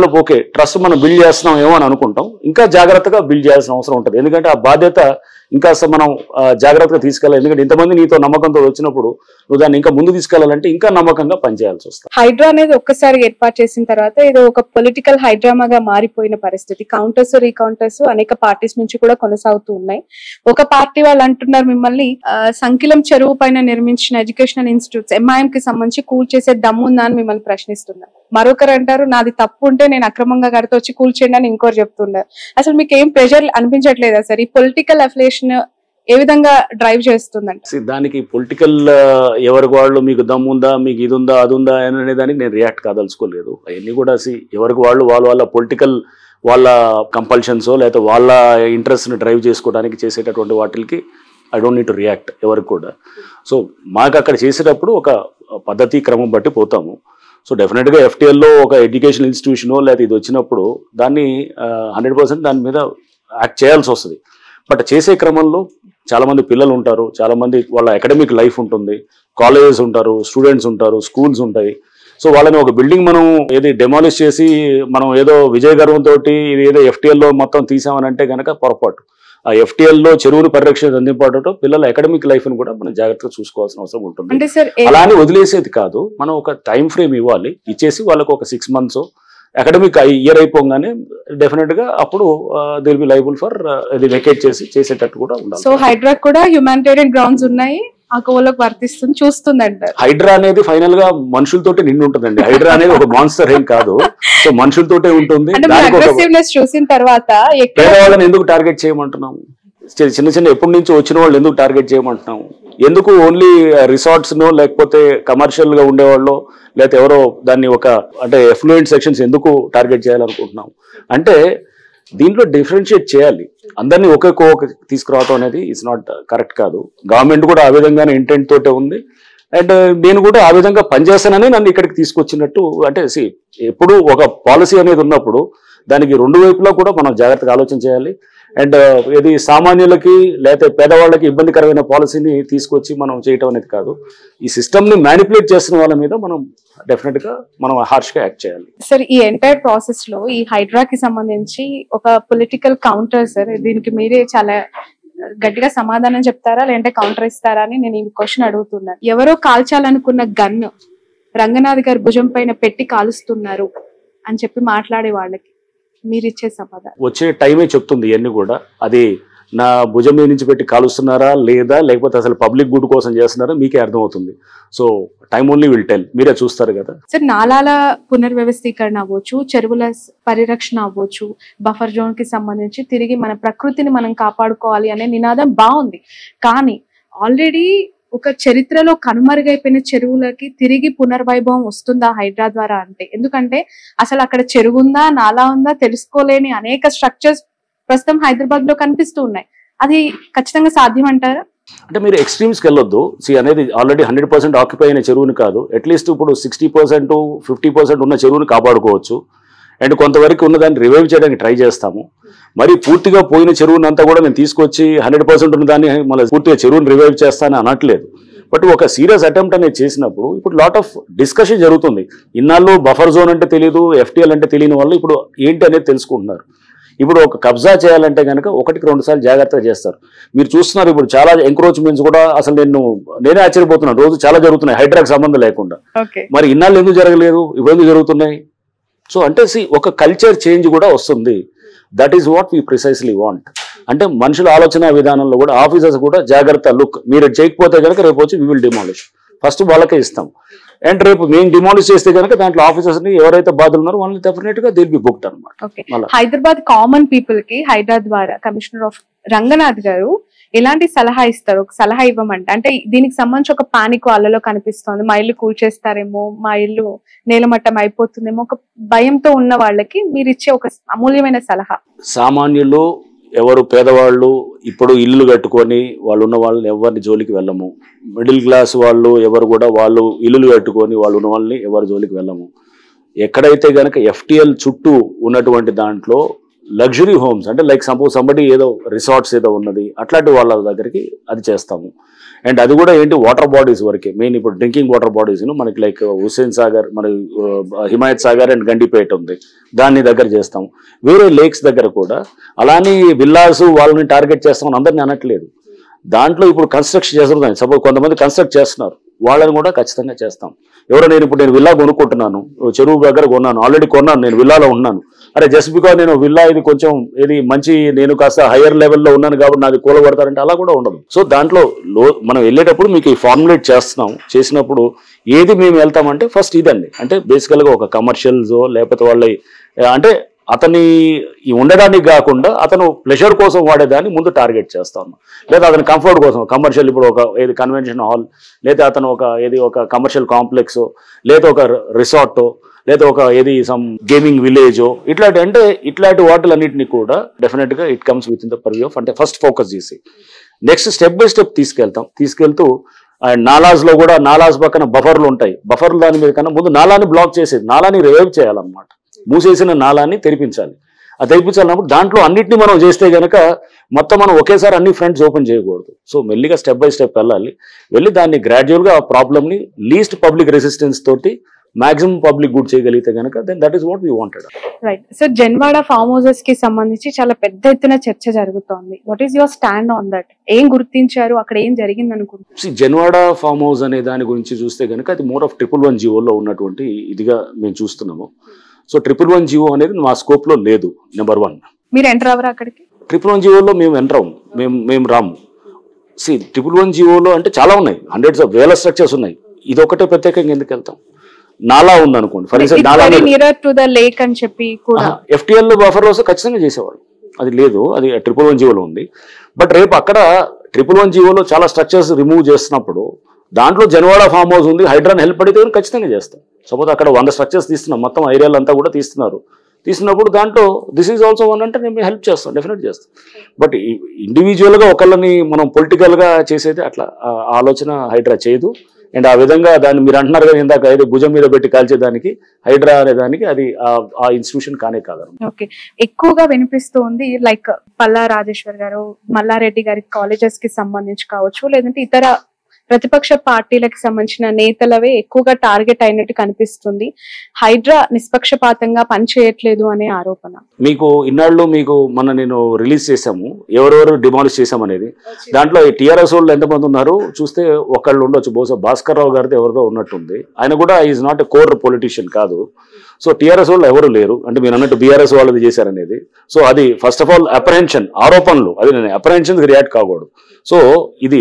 Okay trust మనం build చేస్తున్నాం ఏమో అని అనుకుంటాం. ఇంకా జాగ్రత్తగా బిల్డ్ చేయాల్సిన అవసరం ఉంటుంది. ఎందుకంటే ఆ బాధ్యత ఇంకా మనం జాగ్రత్తగా తీసుకెళ్ళాలి. ఎందుకంటే ఇంతమంది నీతో నమ్మకంతో వచ్చినప్పుడు నువ్వు దాన్ని ఇంకా ముందు తీసుకెళ్లాలంటే ఇంకా నమ్మకంగా పనిచేయాల్సి వస్తుంది. హైడ్రా అనేది ఒక్కసారి ఏర్పాటు చేసిన తర్వాత ఇది ఒక పొలిటికల్ హైడ్రామాగా మారిపోయిన పరిస్థితి. కౌంటర్స్ రీకౌంటర్స్ అనేక పార్టీస్ నుంచి కూడా కొనసాగుతూ ఉన్నాయి. ఒక పార్టీ వాళ్ళు అంటున్నారు మిమ్మల్ని సంకిలం చెరువు పైన నిర్మించిన ఎడ్యుకేషనల్ ఇన్స్టిట్యూట్స్ ఎంఐఎం కి సంబంధించి కూల్ చేసే దమ్ముందా అని మిమ్మల్ని ప్రశ్నిస్తున్నారు. మరొకరు అంటారు నాది తప్పు ఉంటే నేను అక్రమంగా కడితే వచ్చి కూల్ చేయండి అని ఇంకోరు చెప్తున్నారు. అసలు మీకు ఏం ప్రెషర్ అనిపించట్లేదా సార్? ఈ పొలిటికల్ అఫిలియేషన్ ఏ విధంగా డ్రైవ్ చేస్తుందండి? దానికి పొలిటికల్ ఎవరికి వాళ్ళు మీకు దమ్ముందా, మీకు ఇది ఉందా, అది ఉందా అనే దానికి నేను రియాక్ట్ కాదలుచుకోలేదు. అవన్నీ కూడా ఎవరికి వాళ్ళు వాళ్ళ పొలిటికల్ వాళ్ళ కంపల్షన్స్ లేకపోతే వాళ్ళ ఇంట్రెస్ట్ని డ్రైవ్ చేసుకోవడానికి చేసేటటువంటి వాటికి I don't need to react ఎవరికి కూడా. సో మాకు అక్కడ చేసేటప్పుడు ఒక పద్ధతి క్రమం బట్టి పోతాము. సో డెఫినెట్గా ఎఫ్టీఎల్లో ఒక ఎడ్యుకేషన్ ఇన్స్టిట్యూషనో లేకపోతే ఇది వచ్చినప్పుడు దాన్ని 100% దాని మీద యాక్ట్ చేయాల్సి వస్తుంది. బట్ చేసే క్రమంలో చాలామంది పిల్లలు ఉంటారు, చాలామంది వాళ్ళ అకాడమిక్ లైఫ్ ఉంటుంది, కాలేజెస్ ఉంటారు, స్టూడెంట్స్ ఉంటారు, స్కూల్స్ ఉంటాయి. సో వాళ్ళని ఒక బిల్డింగ్ మనం ఏది డెమాలిష్ చేసి మనం ఏదో విజయ గర్వంతో ఇది ఏదో ఎఫ్టీఎల్లో మొత్తం తీసామనంటే కనుక పొరపాటు. ఆ ఎఫ్టీఎల్లో చెరువును పరిరక్షణ అందింపడటం పిల్లల అకాడమిక్ లైఫ్ ని కూడా మనం జాగ్రత్తగా చూసుకోవాల్సిన అవసరం ఉంటుంది. అలానే వదిలేసేది కాదు, మనం ఒక టైం ఫ్రేమ్ ఇవ్వాలి. ఇచ్చేసి వాళ్ళకు ఒక 6 months అకాడమిక్ ఇయర్ అయిపోగానే డెఫినెట్ గా అప్పుడు they will be liable for ఇది వెకేట్ చేసేటట్టు కూడా ఉండాలి. సో హైడ్రా కూడా హ్యూమానిటేరియన్ గ్రౌండ్స్ ఉన్నాయి, ఆ కోవలోకి వర్తిస్తుంది చూస్తుందంట. హైడ్రా అనేది ఫైనల్ గా మనుషులతోటి నిండి ఉంటుందండి. హైడ్రా అనేది ఒక మాన్స్టర్ ఏం కాదు, సో మనుషులతోటే ఉంటుంది. చూసిన తర్వాత పేదవాళ్ళని ఎందుకు టార్గెట్ చేయమంటున్నాము? చిన్న చిన్న ఎప్పటి నుంచి వచ్చిన వాళ్ళు ఎందుకు టార్గెట్ చేయమంటున్నాము? ఎందుకు ఓన్లీ రిసార్ట్స్ నో లేకపోతే కమర్షియల్ గా ఉండేవాళ్ళు లేకపోతే ఎవరో దాన్ని ఒక అంటే ఎఫ్లూయెంట్ సెక్షన్స్ ఎందుకు టార్గెట్ చేయాలనుకుంటున్నాం అంటే దీంట్లో డిఫరెన్షియేట్ చేయాలి. అందరినీ ఒకే తీసుకురావడం అనేది ఇట్స్ నాట్ కరెక్ట్ కాదు. గవర్నమెంట్ కూడా ఆ విధంగానే ఇంటెంట్ తోటే ఉంది. అండ్ నేను కూడా ఆ విధంగా పనిచేస్తానని నన్ను ఇక్కడికి తీసుకొచ్చినట్టు. అంటే ఎప్పుడు ఒక పాలసీ అనేది ఉన్నప్పుడు దానికి 2 వైపులా కూడా మనం జాగ్రత్తగా ఆలోచన చేయాలి. అండ్ ఇది సామాన్యులకి లేకపోతే పేదవాళ్ళకి ఇబ్బందికరమైన పాలసీని తీసుకొచ్చి మనం చేయటం అనేది కాదు. ఈ సిస్టమ్ని మ్యానిపులేట్ చేస్తున్న వాళ్ళ మీద మనం డెఫినెట్ గా మనం హార్ష్గా యాక్ట్ చేయాలి. సార్ ఈ ఎంటైర్ ప్రాసెస్ లో ఈ హైడ్రాకి సంబంధించి ఒక పొలిటికల్ కౌంటర్ సార్, దీనికి మీరే చాలా గట్టిగా సమాధానం చెప్తారా లేదంటే కౌంటర్ ఇస్తారా అని నేను ఈ క్వశ్చన్ అడుగుతున్నాను. ఎవరో కాల్చాలనుకున్న గన్ను రంగనాథ్ గారి భుజం పైన పెట్టి కాలుస్తున్నారు అని చెప్పి మాట్లాడే వాళ్ళకి మీరు ఇచ్చే సమాధానం? వచ్చే టైమే చెప్తుంది ఇవన్నీ కూడా. అది నా భుజం మీద నుంచి పెట్టి కాలుస్తున్నారా లేదా లేకపోతే అసలు పబ్లిక్ గుడ్ కోసం చేస్తున్నారా మీకే అర్థమవుతుంది. So time only will tell, మీరే చూస్తారు కదా. సార్ నాలాల పునర్వ్యవస్థీకరణ అవ్వచ్చు, చెరువుల పరిరక్షణ అవ్వచ్చు, బఫర్ జోన్ కి సంబంధించి తిరిగి మన ప్రకృతిని మనం కాపాడుకోవాలి అనే నినాదం బాగుంది. కానీ ఆల్రెడీ ఒక చరిత్రలో కనుమరుగైపోయిన చెరువులకి తిరిగి పునర్వైభవం వస్తుందా హైడ్రా ద్వారా అంటే? ఎందుకంటే అసలు అక్కడ చెరువు ఉందా నాలా ఉందా తెలుసుకోలేని అనేక స్ట్రక్చర్స్ ప్రస్తుతం హైదరాబాద్ లో కనిపిస్తూ ఉన్నాయి. అది ఖచ్చితంగా సాధ్యం అంటారా? అంటే మీరు ఎక్స్ట్రీమ్స్కి వెళ్ళొద్దు. అనేది ఆల్రెడీ 100% ఆక్యుపై అయిన చెరువుని కాదు, అట్లీస్ట్ ఇప్పుడు 60% 50% ఉన్న చెరువుని కాపాడుకోవచ్చు. అండ్ కొంతవరకు ఉన్నదాన్ని రివైవ్ చేయడానికి ట్రై చేస్తాము. మరి పూర్తిగా పోయిన చెరువుని అంతా కూడా నేను తీసుకొచ్చి 100% ఉన్న దాన్ని మళ్ళీ పూర్తిగా చెరువుని రివైవ్ చేస్తానని అనట్లేదు. బట్ ఒక సీరియస్ అటెంప్ట్ అనేది చేసినప్పుడు ఇప్పుడు లాట్ ఆఫ్ డిస్కషన్ జరుగుతుంది. ఇన్నాళ్ళు బఫర్ జోన్ అంటే తెలియదు, ఎఫ్టీఎల్ అంటే తెలియని వాళ్ళు ఇప్పుడు ఏంటి అనేది తెలుసుకుంటున్నారు. ఇప్పుడు ఒక కబ్జా చేయాలంటే కనుక 1-2 సార్లు జాగ్రత్తగా చేస్తారు. మీరు చూస్తున్నారు ఇప్పుడు చాలా ఎంక్రోచ్మెంట్స్ కూడా అసలు నేనే ఆశ్చర్యపోతున్నాను. రోజు చాలా జరుగుతున్నాయి హైడ్రాకి సంబంధం లేకుండా. మరి ఇన్నాళ్ళు ఎందుకు జరగలేదు, ఇప్పుడు ఎందుకు జరుగుతున్నాయి? సో అంటే ఒక కల్చర్ చేంజ్ కూడా వస్తుంది. That is what we precisely want. అంటే మనుషుల ఆలోచన విధానంలో కూడా ఆఫీసర్స్ కూడా జాగ్రత్త లుక్, మీరు చేయకపోతే కనుక రేపు వచ్చి వీ విల్ డిమాలిష్, ఫస్ట్ వాళ్ళకే ఇస్తాం. అండ్ రేపు మేము డిమాలిష్ చేస్తే కనుక దాంట్లో ఆఫీసర్స్ ని ఎవరైతే బాధలు ఉన్నారో వాళ్ళని డెఫినెట్ గా దిల్ బి బుక్డ్ అనమాట. హైదరాబాద్ కామన్ పీపుల్ కి హైడ్రా ద్వారా కమిషనర్ ఆఫ్ రంగనాథ్ గారు ఎలాంటి సలహా ఇస్తారు? ఒక సలహా ఇవ్వమంటే అంటే దీనికి సంబంధించి ఒక పానిక్ వాళ్ళలో కనిపిస్తోంది, మా ఇల్లు కూల్చేస్తారేమో, మా ఇల్లు నేలమట్టం అయిపోతుందేమో, ఒక భయంతో ఉన్న వాళ్ళకి మీరు ఇచ్చే ఒక అమూల్యమైన సలహా. సామాన్యులు ఎవరు పేదవాళ్ళు ఇప్పుడు ఇల్లు కట్టుకొని వాళ్ళు ఉన్న వాళ్ళని ఎవరిని జోలికి వెళ్ళము. మిడిల్ క్లాస్ వాళ్ళు ఎవరు కూడా వాళ్ళు ఇల్లులు కట్టుకొని వాళ్ళు ఉన్న వాళ్ళని ఎవరి జోలికి వెళ్ళము. ఎక్కడైతే కనుక ఎఫ్టీఎల్ చుట్టూ ఉన్నటువంటి దాంట్లో లగ్జరీ హోమ్స్ అంటే లైక్ సపోజ్ సంబడి ఏదో రిసార్ట్స్ ఏదో ఉన్నది అట్లాంటి వాళ్ళ దగ్గరికి అది చేస్తాము. అండ్ అది కూడా ఏంటి వాటర్ బాడీస్ వరకే, మెయిన్ ఇప్పుడు డ్రింకింగ్ వాటర్ బాడీస్ మనకి లైక్ హుస్సేన్ సాగర్, మన హిమాయత్ సాగర్ అండ్ గండిపేట ఉంది, దాన్ని దగ్గర చేస్తాం. వేరే లేక్స్ దగ్గర కూడా అలానే విల్లాస్ వాళ్ళని టార్గెట్ చేస్తామని అందరినీ అనట్లేదు. దాంట్లో ఇప్పుడు కన్స్ట్రక్షన్ చేస్తున్నాయి, సపోజ్ కొంతమంది కన్స్ట్రక్ట్ చేస్తున్నారు, వాళ్ళని కూడా ఖచ్చితంగా చేస్తాం. ఎవరో నేను విల్లా కొనుక్కుంటున్నాను, చెరువు దగ్గర కొన్నాను, ఆల్రెడీ కొన్నాను, నేను విల్లాలో ఉన్నాను, అరే జస్ట్ బికాజ్ నేను విల్లా ఇది కొంచెం ఇది మంచి నేను కాస్త హయ్యర్ లెవెల్లో ఉన్నాను కాబట్టి నాది కూలగొడతారంటే అలా కూడా ఉండదు. సో దాంట్లో మనం వెళ్ళేటప్పుడు మీకు ఈ ఫార్ములేట్ చేస్తున్నాం, చేసినప్పుడు ఏది మేము వెళ్తామంటే ఫస్ట్ ఇదండి, అంటే బేసికల్గా ఒక కమర్షియల్స్ లేకపోతే వాళ్ళ అంటే అతని ఉండడానికి కాకుండా అతను ప్లెజర్ కోసం వాడేదాన్ని ముందు టార్గెట్ చేస్తాము, లేదా అతని కంఫర్ట్ కోసం కమర్షియల్ ఇప్పుడు ఒక ఏది కన్వెన్షన్ హాల్, లేదా అతను ఒక కమర్షియల్ కాంప్లెక్స్, లేదా ఒక రిసార్టో, లేదా ఒక సమ్ గేమింగ్ విలేజో, ఇట్లాంటి వాటిలన్నింటినీ కూడా డెఫినెట్గా it comes with in the purview of, అంటే ఫస్ట్ ఫోకస్ చేసి నెక్స్ట్ స్టెప్ బై స్టెప్ తీసుకెళ్తూ అండ్ నాలాస్లో కూడా నాలాస్ పక్కన బఫర్లు ఉంటాయి, బఫర్లు దాని మీద కన్నా ముందు నాలాని బ్లాక్ చేసేది, నాలాని రివైవ్ చేయాలన్నమాట, మూసేసిన నాలాన్ని తెరిపించాలి. ఆ తెరిపించాలన్నప్పుడు దాంట్లో అన్నింటినీ మనం చేస్తే కనుక మొత్తం మనం ఒకేసారి అన్ని ఫ్రంట్స్ ఓపెన్ చేయకూడదు. సో మెల్లిగా స్టెప్ బై స్టెప్ వెళ్ళి దాన్ని గ్రాడ్యువల్గా ఆ ప్రాబ్లమ్ని లీస్ట్ పబ్లిక్ రెసిస్టెన్స్ తోటి మాక్సిమం పబ్లిక్ గుడ్ చేయగలిగితే కనుక then that is what we wanted. Right. So Janwada farm houses కి సంబంధించి చాలా పెద్ద ఎత్తున చర్చ జరుగుతోంది. What is your stand on that? ఏం గుర్తించారు, అక్కడ ఏం జరిగింది అనుకుంటున్నారు? జన్వాడ ఫార్మ్ హౌస్ అనే దాని గురించి చూస్తే కనుక అది మోర్ ఆఫ్ 111 జీవోలో ఉన్నటువంటి ఇదిగా మేము చూస్తున్నాము. సో 111 జీవో అనేది మా స్కోప్ లో లేదు. నెంబర్ 1, మీరు ఎంటర్ అవ్వరా అక్కడికి? 111 జీవోలో మేము ఎంటర్ అవ్వము, మేము రాము. 111 జీవోలో అంటే చాలా ఉన్నాయి, హండ్రెడ్స్ ఆఫ్ వేల స్ట్రక్చర్స్ ఉన్నాయి, ఇది ఒకటే ప్రత్యేకంగా ఎందుకు వెళ్తాం? నాలా ఉంది అనుకోండి, ఫర్ ఎగ్జాంపుల్ నాలా నియర్ టు ద లేక్ అని చెప్పి కూడా FTL బఫర్ హౌస్ ఖచ్చితంగా చేసేవాళ్ళు, అది లేదు, అది 111 జీవోలో ఉంది. బట్ రేపు అక్కడ 111 జీవోలో చాలా స్ట్రక్చర్స్ రిమూవ్ చేస్తున్నప్పుడు దాంట్లో జన్వాడ ఫార్మ్ హౌస్ ఉంది, హైడ్రాన్ హెల్ప్ అడిగితే ఖచ్చితంగా చేస్తాం. సపోజ్ అక్కడ 100 స్ట్రక్చర్స్ తీస్తున్నాం, మొత్తం ఏరియాలు అంతా కూడా తీస్తున్నప్పుడు దాంట్లో దిస్ ఈజ్ ఆల్సో వన్ అంటే మేము హెల్ప్ చేస్తాం, డెఫినెట్ చేస్తాం. బట్ ఇండివిజువల్గా ఒకళ్ళని మనం పొలిటికల్గా చేసేది అట్లా ఆలోచన హైడ్రా చేయదు. అండ్ ఆ విధంగా దాన్ని మీరు అంటున్నారు కదా ఇందాక ఏదో భుజం మీద పెట్టి కాల్చేదానికి హైడ్రా అనే దానికి అది ఆ ఇన్స్టిట్యూషన్ కానే కాదు. ఓకే, ఎక్కువగా వినిపిస్తుంది లైక్ పల్లా రాజేశ్వర్ గారు, మల్లారెడ్డి గారి కాలేజెస్ కి సంబంధించి కావచ్చు, లేదంటే ఇతర ప్రతిపక్ష పార్టీలకు సంబంధించిన నేతలవే ఎక్కువగా టార్గెట్ అయినట్టు కనిపిస్తుంది. హైడ్రా నిష్పక్షపాతంగా పనిచేయట్లేదు అనే ఆరోపణ. మీకు ఇన్నాళ్ళు నేను రిలీజ్ చేశాము ఎవరెవరు డిమాలిష్ చేశామనేది. దాంట్లో టీఆర్ఎస్ వాళ్ళు ఎంతమంది ఉన్నారు చూస్తే ఒకళ్ళు ఉండొచ్చు, బహుశా భాస్కర్ రావు గారితో ఎవరితో ఉన్నట్టుంది. ఆయన కూడా is not a core politician కాదు. సో టీఆర్ఎస్ వాళ్ళు ఎవరు లేరు, అంటే మీరు అన్నట్టు బీఆర్ఎస్ వాళ్ళది చేశారనేది. సో అది ఫస్ట్ ఆఫ్ ఆల్ అప్రహెన్షన్, ఆరోపణలు, అది నేను అప్రహెన్షన్కి రియాక్ట్ కాకూడదు. సో ఇది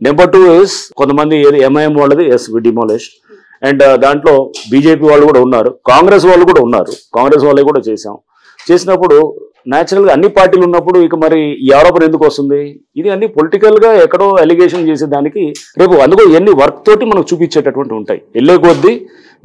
నెంబర్ 2 ఇస్ కొంతమంది MIM వాళ్ళది వి డిమాలిష్. అండ్ దాంట్లో బీజేపీ వాళ్ళు కూడా ఉన్నారు, కాంగ్రెస్ వాళ్ళు కూడా ఉన్నారు, కాంగ్రెస్ వాళ్ళే కూడా చేసినప్పుడు న్యాచురల్గా అన్ని పార్టీలు ఉన్నప్పుడు ఇక మరి ఈ ఆరోపణ ఎందుకు వస్తుంది? ఇది అన్ని పొలిటికల్గా ఎక్కడో అలిగేషన్ చేసేదానికి రేపు అందుకో ఎన్ని వర్క్ తోటి మనకు చూపించేటటువంటి ఉంటాయి. వెళ్ళే కొద్దీ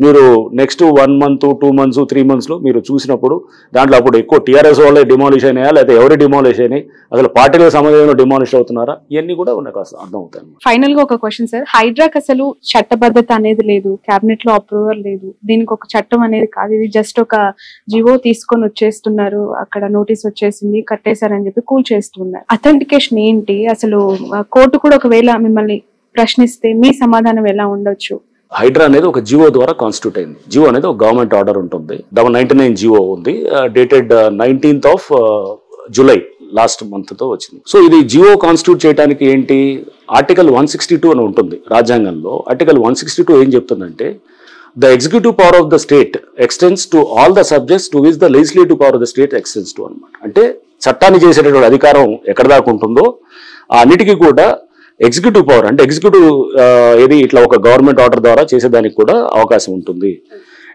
మీరు నెక్స్ట్ 1 month 2 months 3 months మీరు చూసినప్పుడు దాంట్లో అప్పుడు ఎక్కువ టీఆర్ఎస్ వాళ్ళే డిమాలిష్ అయినాయా లేదా ఎవరు డిమాలిష్ అయినాయి, అసలు పార్టీలకు సంబంధించిన డిమాలిష్ అవుతున్నారా, ఇవన్నీ కూడా నాకు అర్థం అవుతాయి. ఫైనల్ గా ఒక క్వశ్చన్ సార్, హైడ్రాక్ అసలు చట్టబద్ధత అనేది లేదు, కేబినెట్ లో అప్రూవల్ లేదు, దీనికి ఒక చట్టం అనేది కాదు, ఇది జస్ట్ ఒక జివో తీసుకొని వచ్చేస్తున్నారు, అక్కడ నోటీస్ వచ్చేసింది కట్టేశారని చెప్పి కూల్ చేస్తున్నారు. అథెంటికేషన్ ఏంటి అసలు? కోర్టు కూడా ఒకవేళ మిమ్మల్ని ప్రశ్నిస్తే మీ సమాధానం ఎలా ఉండొచ్చు? హైడ్రా అనేది ఒక జియో ద్వారా కాన్స్టిట్యూట్ అయింది. జియో అనేది ఒక గవర్నమెంట్ ఆర్డర్ ఉంటుంది, 99 జియో ఉంది, డేటెడ్ 19th July లాస్ట్ మంత్తో వచ్చింది. సో ఇది జియో కాన్స్టిట్యూట్ చేయడానికి ఏంటి, ఆర్టికల్ 162 అని ఉంటుంది రాజ్యాంగంలో. ఆర్టికల్ 162 ఏం చెప్తుందంటే the executive power of the state extends to all the subjects to which the legislative power of the state extends to అనమాట. అంటే చట్టాన్ని చేసేటటువంటి అధికారం ఎక్కడ దాకా ఉంటుందో ఆ అన్నిటికీ కూడా ఎగ్జిక్యూటివ్ పవర్, అంటే ఎగ్జిక్యూటివ్ ఏది ఇట్లా ఒక గవర్నమెంట్ ఆర్డర్ ద్వారా చేసేదానికి కూడా అవకాశం ఉంటుంది.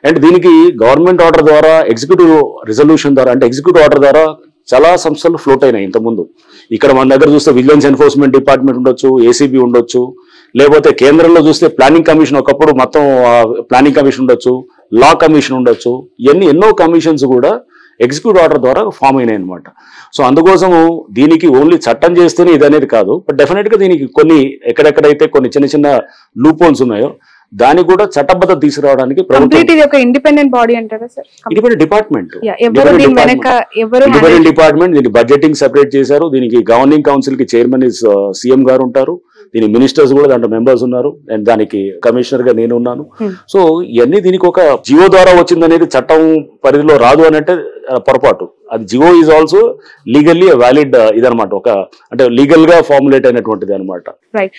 అండ్ దీనికి గవర్నమెంట్ ఆర్డర్ ద్వారా, ఎగ్జిక్యూటివ్ రిజల్యూషన్ ద్వారా, అంటే ఎగ్జిక్యూటివ్ ఆర్డర్ ద్వారా చాలా సంస్థలు ఫ్లోట్ అయినాయి ఇంతకుముందు. ఇక్కడ మన దగ్గర చూస్తే విజిలెన్స్ ఎన్ఫోర్స్మెంట్ డిపార్ట్మెంట్ ఉండొచ్చు, ఏసీబీ ఉండొచ్చు, లేకపోతే కేంద్రంలో చూస్తే ప్లానింగ్ కమిషన్, ఒకప్పుడు మొత్తం ప్లానింగ్ కమిషన్ ఉండొచ్చు, లా కమిషన్ ఉండొచ్చు, ఇవన్నీ ఎన్నో కమిషన్స్ కూడా ఎగ్జిక్యూటివ్ ఆర్డర్ ద్వారా ఫామ్ అయినాయి అనమాట. సో అందుకోసము దీనికి ఓన్లీ చట్టం చేస్తేనే ఇది అనేది కాదు, బట్ డెఫినెట్గా దీనికి కొన్ని ఎక్కడెక్కడైతే కొన్ని చిన్న చిన్న లూప్ హోల్స్ ఉన్నాయో దానికి కూడా చట్టబద్ధత తీసుకురావడానికి కంప్లీట్ ఇది ఒక ఇండిపెండెంట్ బాడీ అంటారా సార్? ఇండిపెండెంట్ డిపార్ట్మెంట్, ఎవరు దీని వెనక ఎవరు ఇండిపెండెంట్ డిపార్ట్మెంట్. దీనికి బడ్జెటింగ్ సెపరేట్ చేశారు. దీనికి గవర్నింగ్ కౌన్సిల్ కి చైర్మన్ సీఎం గారు ఉంటారు. దీని మినిస్టర్స్ కూడా దాంట్లో మెంబర్స్ ఉన్నారు. అండ్ దానికి కమిషనర్ గా నేను ఉన్నాను. సో ఇవన్నీ దీనికి ఒక జియో ద్వారా వచ్చిందనేది చట్టం పరిధిలో రాదు అని అంటే పొరపాటు. అది G O is also legally valid ఇదనమాట. ఒక అంటే లీగల్ గా ఫార్ములేట్ అయినటువంటిది అనమాట. రైట్.